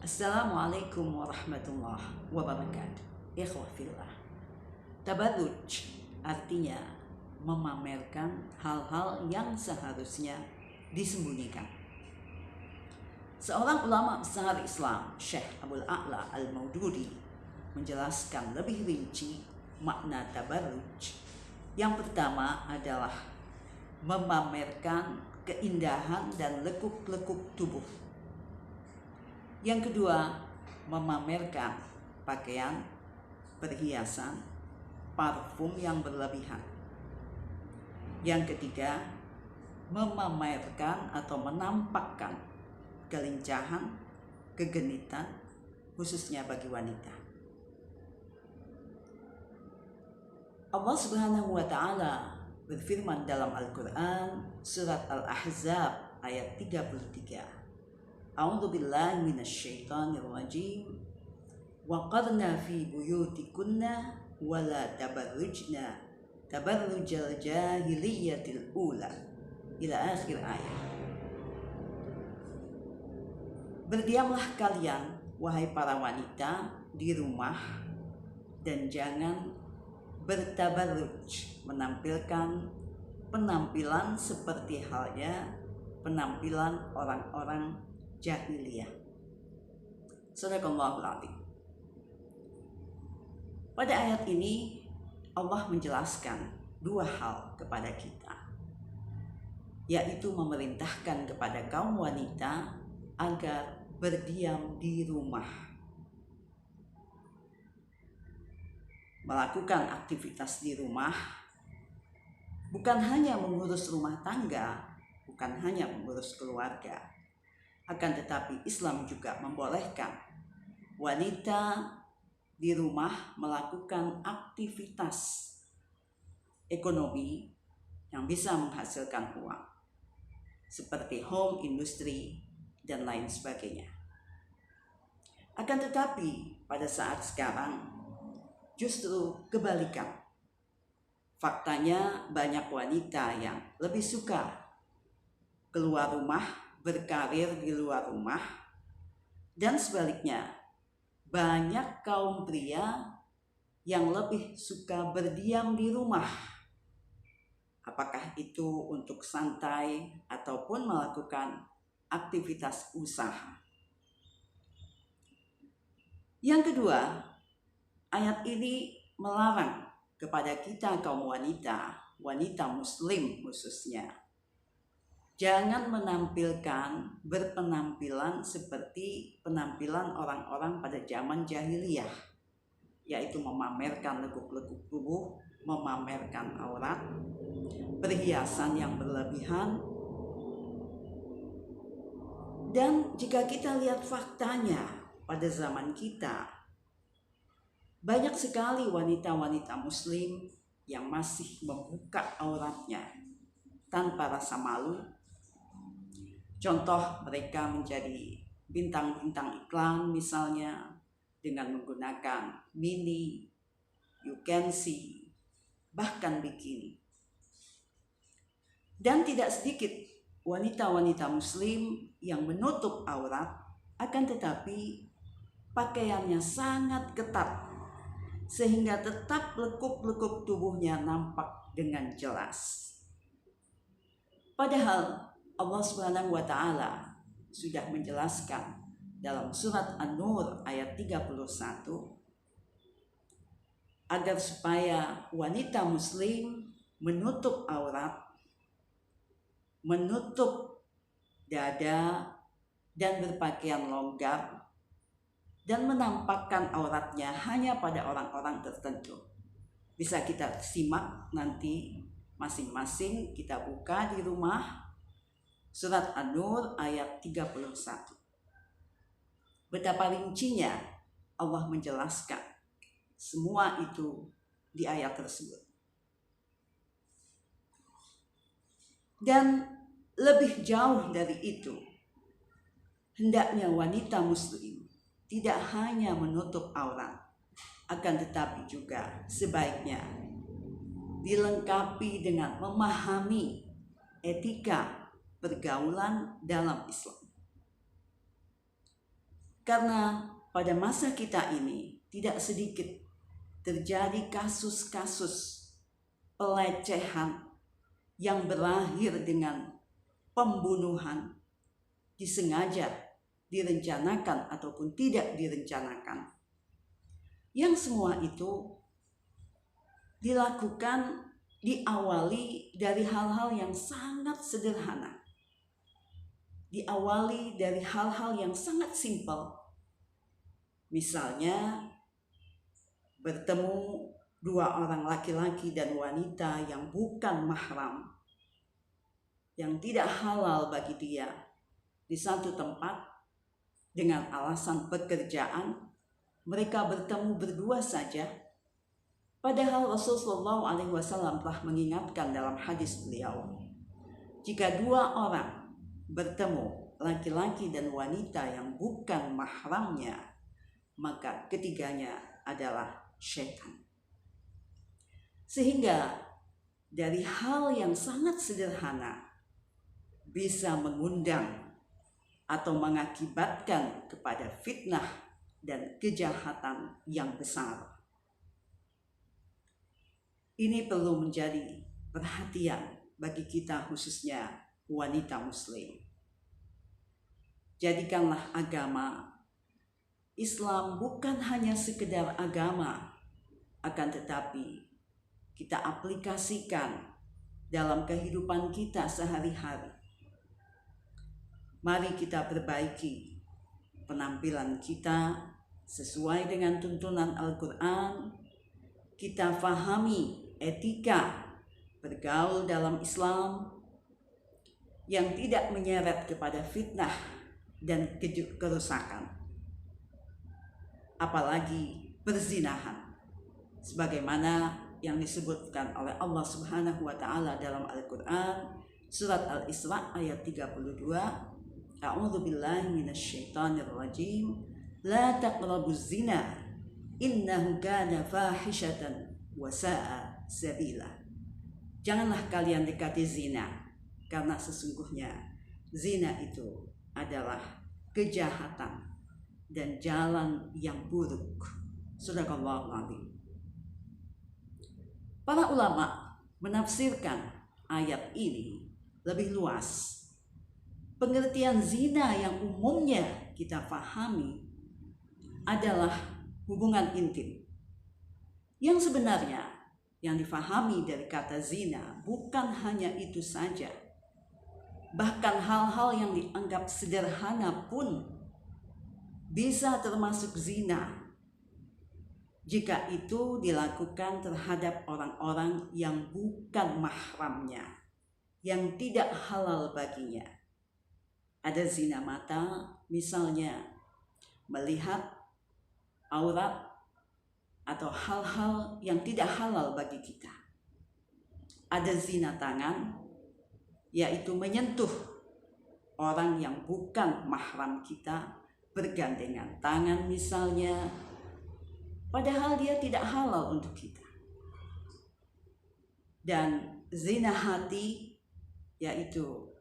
Assalamualaikum warahmatullahi wabarakatuh. Ikhwah fillah. Tabarruj artinya memamerkan hal-hal yang seharusnya disembunyikan. Seorang ulama besar Islam, Syekh Abdul A'la Al-Maududi, menjelaskan lebih rinci makna tabarruj. Yang pertama adalah memamerkan keindahan dan lekuk-lekuk tubuh. Yang kedua, memamerkan pakaian, perhiasan, parfum yang berlebihan. Yang ketiga, memamerkan atau menampakkan kelincahan, kegenitan, khususnya bagi wanita. Allah Subhanahu wa Ta'ala berfirman dalam Al-Quran, surat Al-Ahzab ayat 33. A'udzu billahi minasyaitonir rajim. Wa qarna fi buyutikunna wa la tabarrujna tabarrujal jahiliyatil ula ila akhir ayat. Berdiamlah kalian, wahai para wanita, di rumah dan jangan bertabarruj, menampilkan penampilan seperti halnya penampilan orang-orang jahiliyah. Sadaqallahul adzim. Pada ayat ini Allah menjelaskan dua hal kepada kita, yaitu memerintahkan kepada kaum wanita agar berdiam di rumah, melakukan aktivitas di rumah, bukan hanya mengurus rumah tangga, bukan hanya mengurus keluarga, akan tetapi Islam juga membolehkan wanita di rumah melakukan aktivitas ekonomi yang bisa menghasilkan uang, seperti home industry dan lain sebagainya. Akan tetapi pada saat sekarang justru kebalikan. Faktanya banyak wanita yang lebih suka keluar rumah, berkarir di luar rumah, dan sebaliknya banyak kaum pria yang lebih suka berdiam di rumah, apakah itu untuk santai ataupun melakukan aktivitas usaha. Yang kedua, ayat ini melarang kepada kita kaum wanita, wanita muslim khususnya, jangan menampilkan berpenampilan seperti penampilan orang-orang pada zaman jahiliyah, yaitu memamerkan lekuk-lekuk tubuh, memamerkan aurat, perhiasan yang berlebihan. Dan jika kita lihat faktanya pada zaman kita, banyak sekali wanita-wanita muslim yang masih membuka auratnya tanpa rasa malu. Contoh, mereka menjadi bintang-bintang iklan misalnya dengan menggunakan mini, you can see, bahkan bikini. Dan tidak sedikit wanita-wanita muslim yang menutup aurat, akan tetapi pakaiannya sangat ketat sehingga tetap lekuk-lekuk tubuhnya nampak dengan jelas. Padahal Allah Subhanahu wa Ta'ala sudah menjelaskan dalam surat An-Nur ayat 31 agar supaya wanita muslim menutup aurat, menutup dada dan berpakaian longgar dan menampakkan auratnya hanya pada orang-orang tertentu. Bisa kita simak nanti masing-masing, kita buka di rumah surat An-Nur ayat 31. Betapa rincinya Allah menjelaskan semua itu di ayat tersebut. Dan lebih jauh dari itu, hendaknya wanita muslim tidak hanya menutup aurat, akan tetapi juga sebaiknya dilengkapi dengan memahami etika pergaulan dalam Islam. Karena pada masa kita ini tidak sedikit terjadi kasus-kasus pelecehan yang berakhir dengan pembunuhan, disengaja, direncanakan ataupun tidak direncanakan. Yang semua itu dilakukan, diawali dari hal-hal yang sangat sederhana. Diawali dari hal-hal yang sangat simpel. Misalnya bertemu dua orang laki-laki dan wanita yang bukan mahram, yang tidak halal bagi dia, di satu tempat dengan alasan pekerjaan. Mereka bertemu berdua saja, padahal Rasulullah SAW telah mengingatkan dalam hadis beliau, jika dua orang bertemu, laki-laki dan wanita yang bukan mahramnya, maka ketiganya adalah syaitan. Sehingga dari hal yang sangat sederhana bisa mengundang atau mengakibatkan kepada fitnah dan kejahatan yang besar. Ini perlu menjadi perhatian bagi kita, khususnya wanita muslim. Jadikanlah agama Islam bukan hanya sekedar agama, akan tetapi kita aplikasikan dalam kehidupan kita sehari-hari. Mari kita perbaiki penampilan kita sesuai dengan tuntunan Al-Quran. Kita fahami etika bergaul dalam Islam yang tidak menyeret kepada fitnah dan kerusakan, apalagi perzinahan, sebagaimana yang disebutkan oleh Allah Subhanahu wa Ta'ala dalam Al-Quran, surat Al-Isra ayat 32. A'udzu billahi minasyaitonir rajim. La taqrabuz zina innahu kana fahishatan wa sa'a sabila. Janganlah kalian dekati zina, karena sesungguhnya zina itu adalah kejahatan dan jalan yang buruk. Sadaqallahul adzim. Para ulama menafsirkan ayat ini lebih luas. Pengertian zina yang umumnya kita pahami adalah hubungan intim. Yang sebenarnya yang difahami dari kata zina bukan hanya itu saja. Bahkan hal-hal yang dianggap sederhana pun bisa termasuk zina jika itu dilakukan terhadap orang-orang yang bukan mahramnya, yang tidak halal baginya. Ada zina mata, misalnya melihat aurat atau hal-hal yang tidak halal bagi kita. Ada zina tangan, yaitu menyentuh orang yang bukan mahram kita, bergandengan tangan misalnya, padahal dia tidak halal untuk kita. Dan zina hati, yaitu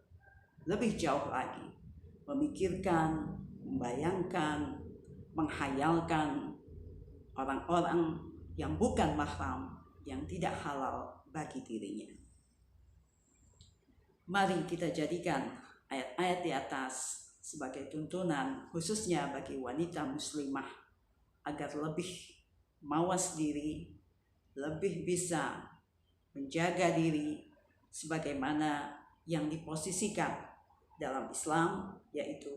lebih jauh lagi, memikirkan, membayangkan, menghayalkan orang-orang yang bukan mahram, yang tidak halal bagi dirinya. Mari kita jadikan ayat-ayat di atas sebagai tuntunan, khususnya bagi wanita muslimah, agar lebih mawas diri, lebih bisa menjaga diri sebagaimana yang diposisikan dalam Islam, yaitu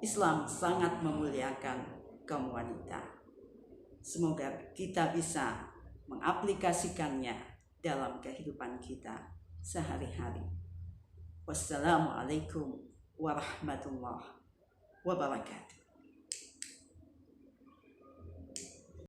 Islam sangat memuliakan kaum wanita. Semoga kita bisa mengaplikasikannya dalam kehidupan kita sehari-hari. Wassalamualaikum warahmatullahi wabarakatuh.